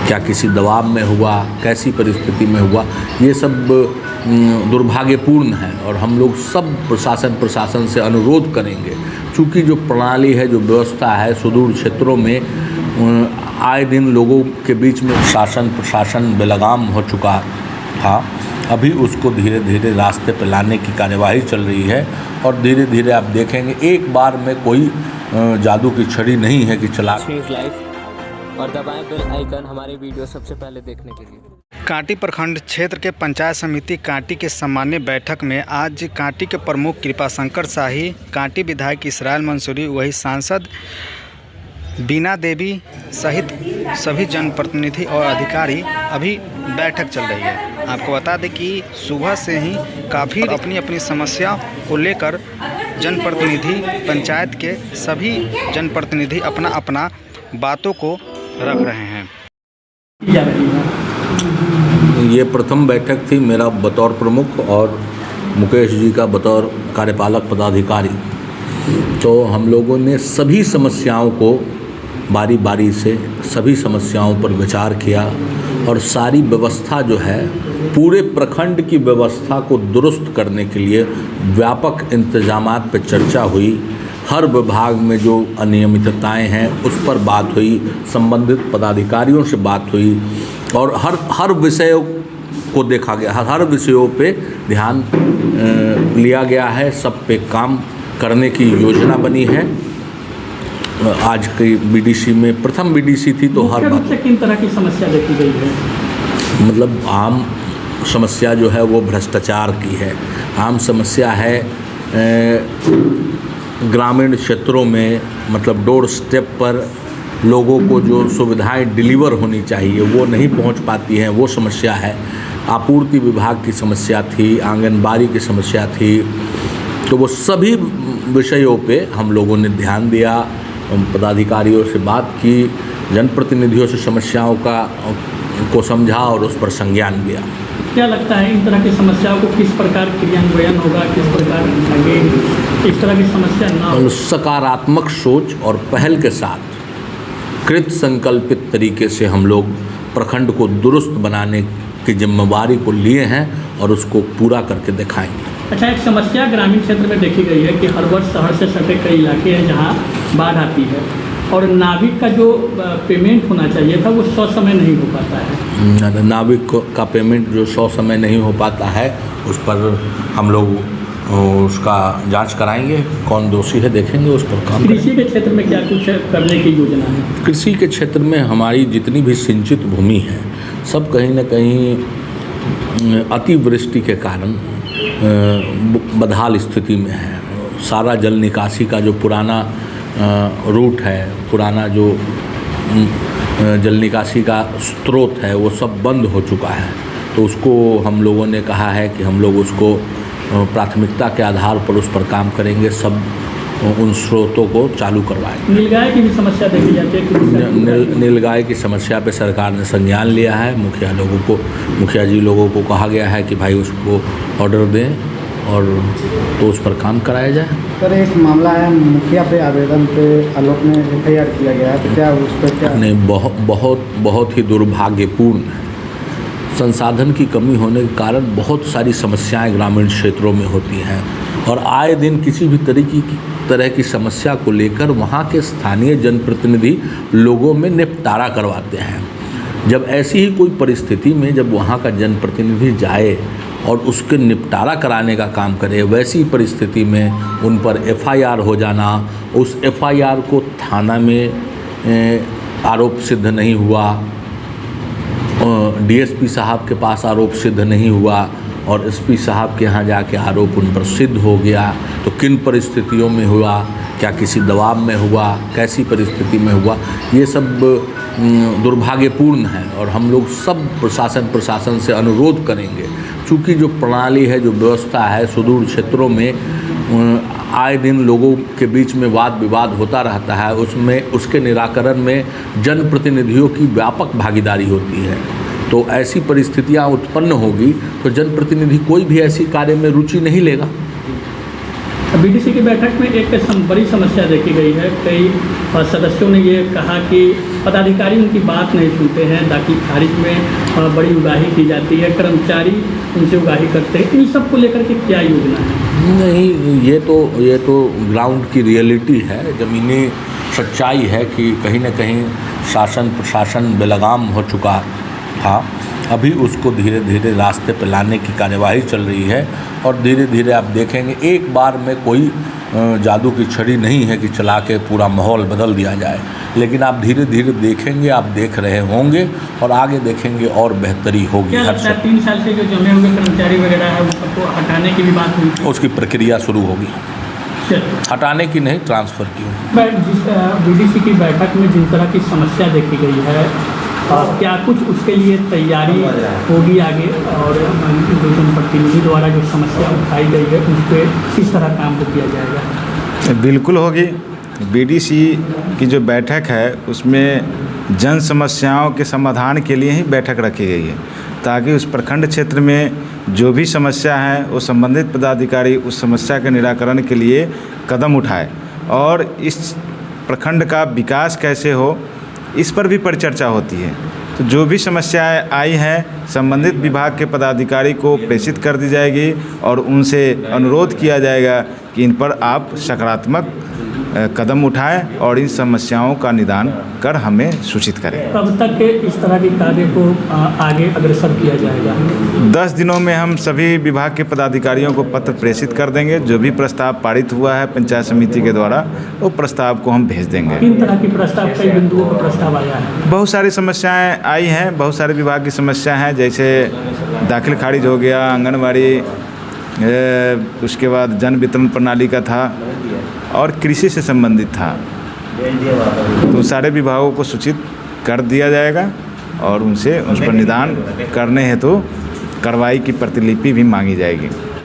क्या किसी दबाव में हुआ, कैसी परिस्थिति में हुआ, ये सब दुर्भाग्यपूर्ण है। और हम लोग सब प्रशासन से अनुरोध करेंगे, चूँकि जो प्रणाली है, जो व्यवस्था है, सुदूर क्षेत्रों में आए दिन लोगों के बीच में प्रशासन बेलगाम हो चुका था। अभी उसको धीरे धीरे रास्ते पर लाने की कार्यवाही चल रही है और धीरे धीरे आप देखेंगे एक बार में कोई जादू की छड़ी नहीं है कि चला और दबाएं बेल आइकन हमारे वीडियो सबसे पहले देखने के लिए। कांटी प्रखंड क्षेत्र के पंचायत समिति कांटी के सामान्य बैठक में आज कांटी के प्रमुख कृपाशंकर शाही, कांटी विधायक इसराइल मंसूरी, वही सांसद बीना देवी सहित सभी जनप्रतिनिधि और अधिकारी अभी बैठक चल रही है। आपको बता दें कि सुबह से ही काफ़ी अपनी अपनी समस्या को लेकर जनप्रतिनिधि, पंचायत के सभी जनप्रतिनिधि अपना अपना बातों को रख रहे हैं। ये प्रथम बैठक थी मेरा बतौर प्रमुख और मुकेश जी का बतौर कार्यपालक पदाधिकारी। तो हम लोगों ने सभी समस्याओं को बारी बारी से सभी समस्याओं पर विचार किया और सारी व्यवस्था जो है, पूरे प्रखंड की व्यवस्था को दुरुस्त करने के लिए व्यापक इंतजामात पर चर्चा हुई। हर विभाग में जो अनियमितताएं हैं उस पर बात हुई, संबंधित पदाधिकारियों से बात हुई और हर विषय को देखा गया, हर विषयों पे ध्यान लिया गया है। सब पे काम करने की योजना बनी है। आज की बीडीसी में प्रथम बीडीसी थी तो हर बात से किन तरह की समस्या देखी गई है? मतलब आम समस्या जो है वो भ्रष्टाचार की है। आम समस्या है ग्रामीण क्षेत्रों में, मतलब डोर स्टेप पर लोगों को जो सुविधाएं डिलीवर होनी चाहिए वो नहीं पहुंच पाती हैं, वो समस्या है। आपूर्ति विभाग की समस्या थी, आंगनबाड़ी की समस्या थी। तो वो सभी विषयों पे हम लोगों ने ध्यान दिया, पदाधिकारियों से बात की, जनप्रतिनिधियों से समस्याओं को समझा और उस पर संज्ञान लिया। क्या लगता है इन तरह की समस्याओं को किस प्रकार क्रियान्वयन होगा, किस प्रकार आगे इस तरह की समस्या ना हो? सकारात्मक सोच और पहल के साथ कृत संकल्पित तरीके से हम लोग प्रखंड को दुरुस्त बनाने की जिम्मेवारी को लिए हैं और उसको पूरा करके दिखाएंगे। अच्छा, एक समस्या ग्रामीण क्षेत्र में देखी गई है कि हर वर्ष शहर से सटे कई इलाके हैं जहां बाढ़ आती है और नाविक का जो पेमेंट होना चाहिए था वो समय नहीं हो पाता है। नाविक का पेमेंट जो समय नहीं हो पाता है उस पर हम लोग उसका जांच कराएंगे, कौन दोषी है देखेंगे, उस पर काम। कृषि के क्षेत्र में क्या कुछ करने की योजना है? कृषि के क्षेत्र में हमारी जितनी भी सिंचित भूमि है सब कहीं न कहीं अतिवृष्टि के कारण बदहाल स्थिति में है। सारा जल निकासी का जो पुराना रूट है, पुराना जो जल निकासी का स्रोत है वो सब बंद हो चुका है। तो उसको हम लोगों ने कहा है कि हम लोग उसको प्राथमिकता के आधार पर उस पर काम करेंगे, सब उन स्रोतों को चालू करवाएंगे। नीलगाय की भी समस्या देखी जाती है। नीलगाय की समस्या पे सरकार ने संज्ञान लिया है। मुखिया जी लोगों को कहा गया है कि भाई उसको ऑर्डर दें और तो उस पर काम कराया जाए। सर, एक मामला है मुखिया पे आवेदन पे आलोक में FIR किया गया है, तो क्या उस पर क्या? नहीं, बहुत ही दुर्भाग्यपूर्ण है। संसाधन की कमी होने के कारण बहुत सारी समस्याएं ग्रामीण क्षेत्रों में होती हैं और आए दिन किसी भी तरह की समस्या को लेकर वहाँ के स्थानीय जनप्रतिनिधि लोगों में निपटारा करवाते हैं। जब ऐसी ही कोई परिस्थिति में जब वहाँ का जनप्रतिनिधि जाए और उसके निपटारा कराने का काम करे, वैसी परिस्थिति में उन पर FIR हो जाना, उस FIR को थाना में आरोप सिद्ध नहीं हुआ, DSP साहब के पास आरोप सिद्ध नहीं हुआ और SP साहब के यहाँ जाके आरोप उन पर सिद्ध हो गया, तो किन परिस्थितियों में हुआ, क्या किसी दबाव में हुआ, कैसी परिस्थिति में हुआ, ये सब दुर्भाग्यपूर्ण है। और हम लोग सब प्रशासन से अनुरोध करेंगे, चूँकि जो प्रणाली है, जो व्यवस्था है, सुदूर क्षेत्रों में आए दिन लोगों के बीच में वाद विवाद होता रहता है, उसके निराकरण में जनप्रतिनिधियों की व्यापक भागीदारी होती है। तो ऐसी परिस्थितियां उत्पन्न होगी तो जनप्रतिनिधि कोई भी ऐसी कार्य में रुचि नहीं लेगा। बीडीसी की बैठक में एक बड़ी समस्या देखी गई है। कई सदस्यों ने ये कहा कि पदाधिकारी उनकी बात नहीं सुनते हैं, दाखिल खारिज में बड़ी उगाही की जाती है, कर्मचारी उनसे उगाही करते हैं। इन सब को लेकर के क्या योजना है? नहीं, ये तो ग्राउंड की रियलिटी है, ज़मीनी सच्चाई है कि कहीं न कहीं शासन प्रशासन बेलगाम हो चुका था। अभी उसको धीरे धीरे रास्ते पर लाने की कार्यवाही चल रही है और धीरे धीरे आप देखेंगे एक बार में कोई जादू की छड़ी नहीं है कि चला के पूरा माहौल बदल दिया जाए, लेकिन आप धीरे धीरे देखेंगे, आप देख रहे होंगे और आगे देखेंगे और बेहतरी होगी। क्या लगता है 3 साल से जो जमे हुए कर्मचारी वगैरह है उन सबको हटाने की भी बात हुई? उसकी प्रक्रिया शुरू होगी, हटाने की नहीं, ट्रांसफ़र की होगी। जिस बीडीसी की बैठक में जिन तरह की समस्या देखी गई है, क्या कुछ उसके लिए तैयारी होगी आगे, और जो जनप्रतिनिधि द्वारा जो समस्या उठाई गई है उस पर किस तरह काम को किया जाएगा? बिल्कुल होगी। बीडीसी की जो बैठक है उसमें जन समस्याओं के समाधान के लिए ही बैठक रखी गई है, ताकि उस प्रखंड क्षेत्र में जो भी समस्या है वो संबंधित पदाधिकारी उस समस्या के निराकरण के लिए कदम उठाए और इस प्रखंड का विकास कैसे हो इस पर भी परिचर्चा होती है। तो जो भी समस्याएं आई हैं संबंधित विभाग के पदाधिकारी को प्रेषित कर दी जाएगी और उनसे अनुरोध किया जाएगा कि इन पर आप सकारात्मक कदम उठाएं और इन समस्याओं का निदान कर हमें सूचित करें। कब तक इस तरह के कार्य को आगे अग्रसर किया जाएगा? 10 दिनों में हम सभी विभाग के पदाधिकारियों को पत्र प्रेषित कर देंगे। जो भी प्रस्ताव पारित हुआ है पंचायत समिति के द्वारा वो प्रस्ताव को हम भेज देंगे। किन तरह की प्रस्ताव, कई बिंदुओं पर प्रस्ताव आया है? बहुत सारी समस्याएं आई हैं, बहुत सारे विभाग की समस्या हैं, जैसे दाखिल खारिज हो गया, आंगनबाड़ी, उसके बाद जन वितरण प्रणाली का था और कृषि से संबंधित था। तो सारे विभागों को सूचित कर दिया जाएगा और उनसे उस पर निदान करने हेतु कार्रवाई की प्रतिलिपि भी मांगी जाएगी।